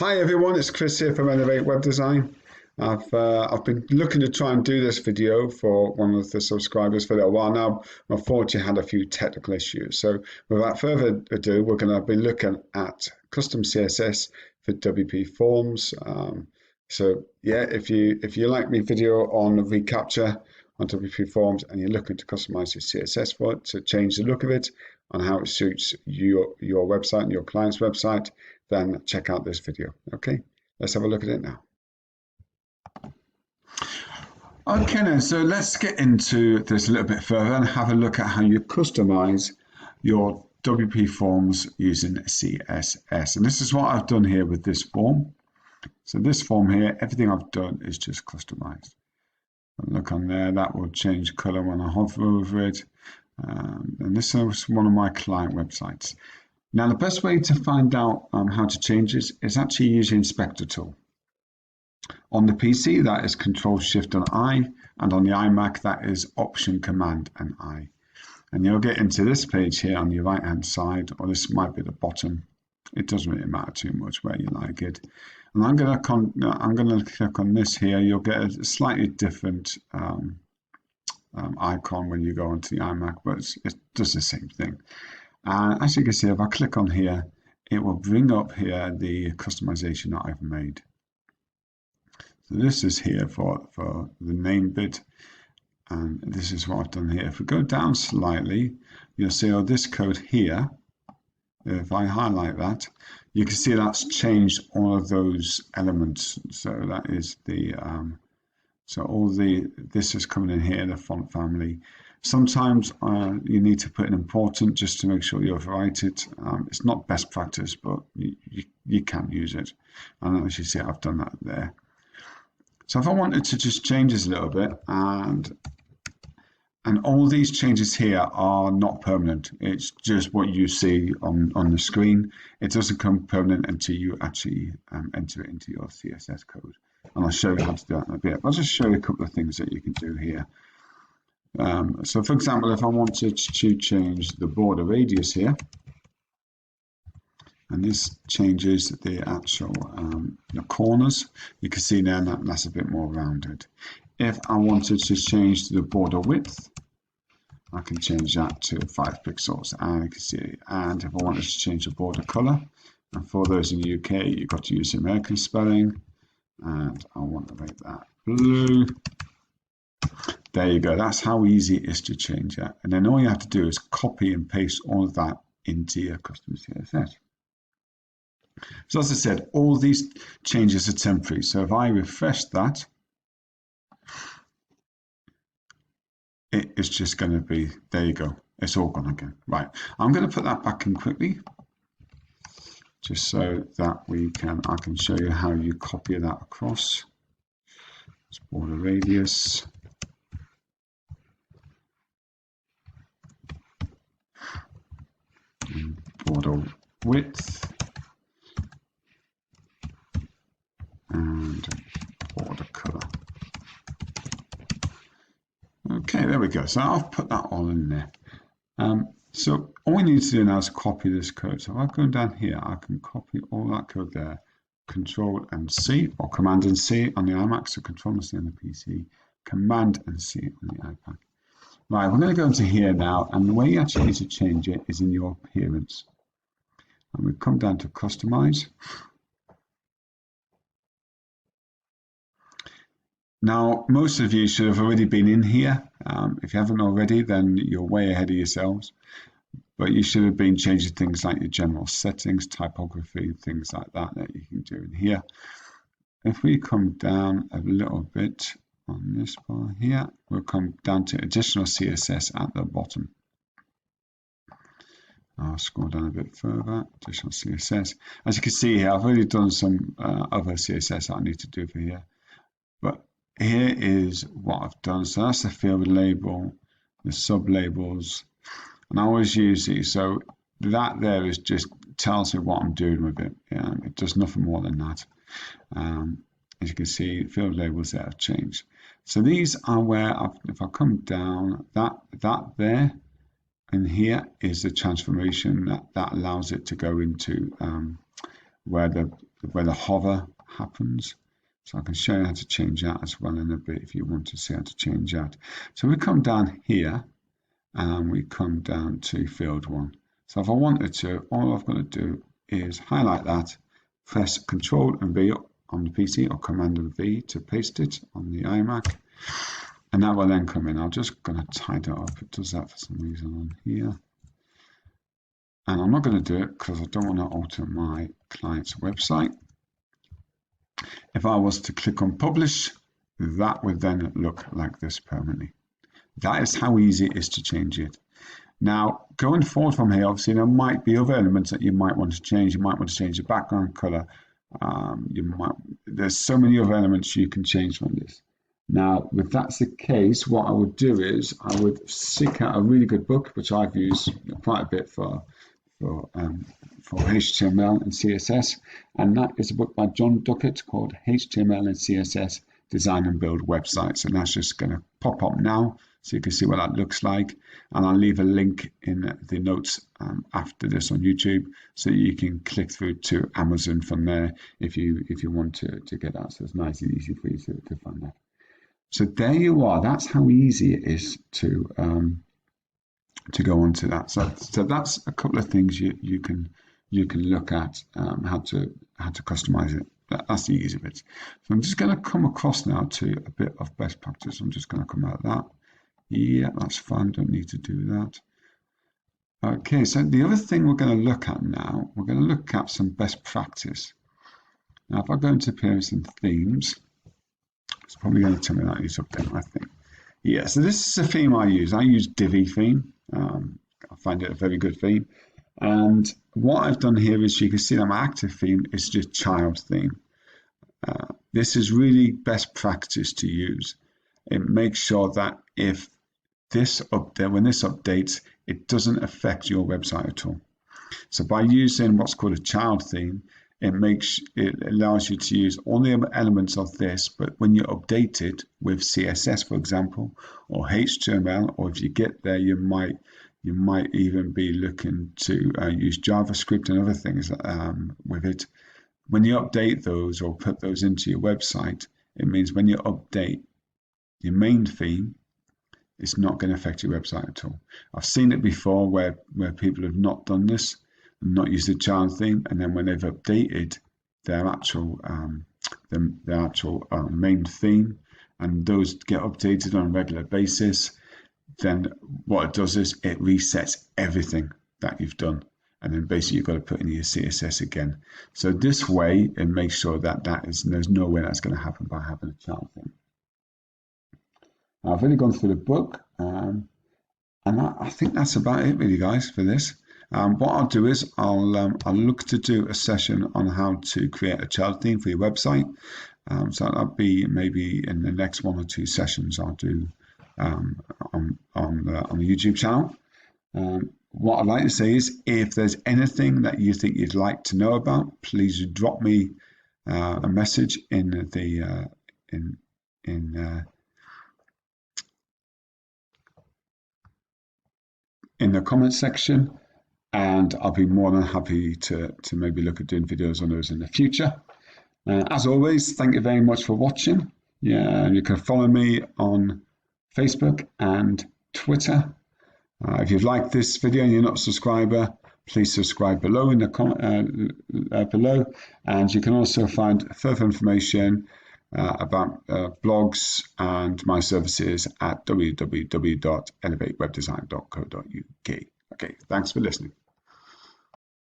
Hi everyone, it's Chris here from Elevate Web Design. I've been looking to try and do this video for one of the subscribers for a little while now. Unfortunately, had a few technical issues. So without further ado, we're going to be looking at custom CSS for WP Forms. So yeah, if you like my video on reCAPTCHA on WP Forms and you're looking to customize your CSS for it to change the look of it and how it suits your website and your client's website, then check out this video. Okay, let's have a look at it now. Okay then, so let's get into this a little bit further and have a look at how you customize your WP forms using CSS. And this is what I've done here with this form. So this form here, everything I've done is just customized. Look on there, that will change color when I hover over it. And this is one of my client websites. Now, the best way to find out how to change this is actually use the inspector tool. On the PC, that is Control-Shift and I, and on the iMac, that is Option-Command and I. And you'll get into this page here on your right-hand side, or this might be the bottom. It doesn't really matter too much where you like it. And I'm going to click on this here. You'll get a slightly different icon when you go onto the iMac, but it does the same thing. And as you can see, if I click on here, it will bring up here the customization that I've made. So this is here for the name bit, and this is what I've done here. If we go down slightly, you'll see this code here. If I highlight that, you can see that's changed all of those elements. So that is the this is coming in here, the font family. Sometimes you need to put an important just to make sure you overwrite it. It's not best practice, but you can use it. And as you see, I've done that there. So if I wanted to just change this a little bit, and all these changes here are not permanent. It's just what you see on the screen. It doesn't become permanent until you actually enter it into your CSS code. And I'll show you how to do that in a bit. I'll just show you a couple of things that you can do here. So for example, if I wanted to change the border radius here, and this changes the actual the corners, you can see now that that's a bit more rounded. If I wanted to change the border width, I can change that to 5 pixels, and you can see. And if I wanted to change the border color, and for those in the UK, you've got to use the American spelling, and I want to make that blue. There you go. That's how easy it is to change that. And then all you have to do is copy and paste all of that into your custom CSS. So as I said, all these changes are temporary. So if I refresh that, it is just going to be, there you go. It's all gone again. Right. I'm going to put that back in quickly, just so that I can show you how you copy that across. It's border radius. Border width and border color. Okay, there we go. So I've put that all in there. So all we need to do now is copy this code. So if I go down here, I can copy all that code there. Control and C, or Command and C on the iMac. So Control and C on the PC, Command and C on the iPad. Right, we're going to go into here now, and the way you actually need to change it is in your appearance. And we come down to Customize. Now, most of you should have already been in here. If you haven't already, then you're way ahead of yourselves. But you should have been changing things like your general settings, typography, things like that you can do in here. If we come down a little bit on this bar here, we'll come down to additional CSS at the bottom. I'll scroll down a bit further, additional CSS. As you can see here, I've already done some other CSS that I need to do for here. But here is what I've done. So that's the field label, the sub-labels, and I always use these. So that there is just tells me what I'm doing with it. It does nothing more than that. As you can see, field labels there have changed. So these are where, if I come down, that there and here is the transformation that allows it to go into where the hover happens. So I can show you how to change that as well in a bit if you want to see how to change that. So we come down here and we come down to field 1. So if I wanted to, all I've got to do is highlight that, press Control and V on the PC or Command and V to paste it on the iMac, and that will then come in. I'm just going to tidy it up. It does that for some reason on here. And I'm not going to do it because I don't want to alter my client's website. If I was to click on Publish, that would then look like this permanently. That is how easy it is to change it. Now, going forward from here, obviously there might be other elements that you might want to change. You might want to change the background color. There's so many other elements you can change from this. Now, if that's the case, what I would do is I would seek out a really good book, which I've used quite a bit for HTML and CSS, and that is a book by John Duckett called HTML and CSS Design and Build Websites, and that's just going to pop up now so you can see what that looks like, and I'll leave a link in the notes after this on YouTube so you can click through to Amazon from there if you want to get that. So it's nice and easy for you to find that. So there you are. That's how easy it is to go on to that. So that's a couple of things you can look at how to customize it. That's the easy bit. So I'm just going to come across now to a bit of best practice. I'm just going to come out of that. Yeah, that's fine. Don't need to do that. Okay, so the other thing we're going to look at now, we're going to look at some best practice. Now, if I go into appearance and themes, it's probably going to tell me that it's up there, I think. Yeah, so this is a theme I use. I use Divi theme. I find it a very good theme. And what I've done here is you can see that my active theme is just child theme. This is really best practice to use. It makes sure that if this update, when this updates, it doesn't affect your website at all. So by using what's called a child theme, it allows you to use all the elements of this, but when you update it with CSS, for example, or HTML, or if you get there, you might even be looking to use JavaScript and other things with it. When you update those or put those into your website, it means when you update your main theme, it's not going to affect your website at all. I've seen it before where people have not done this, not used the child theme, and then when they've updated their actual main theme, and those get updated on a regular basis, then what it does is it resets everything that you've done, and then basically you've got to put in your CSS again. So this way it makes sure that there's no way that's going to happen by having a child theme. Now, I've really gone through the book, and I think that's about it really, guys, for this. What I'll do is I'll look to do a session on how to create a child theme for your website. So that'll be maybe in the next 1 or 2 sessions I'll do on the YouTube channel. What I'd like to say is if there's anything that you think you'd like to know about, please drop me a message in the comment section, and I'll be more than happy to maybe look at doing videos on those in the future. As always, thank you very much for watching. Yeah, you can follow me on Facebook and Twitter. If you've liked this video and you're not a subscriber, please subscribe below in the below, and you can also find further information about blogs and my services at www.elevatewebdesign.co.uk. Okay, thanks for listening.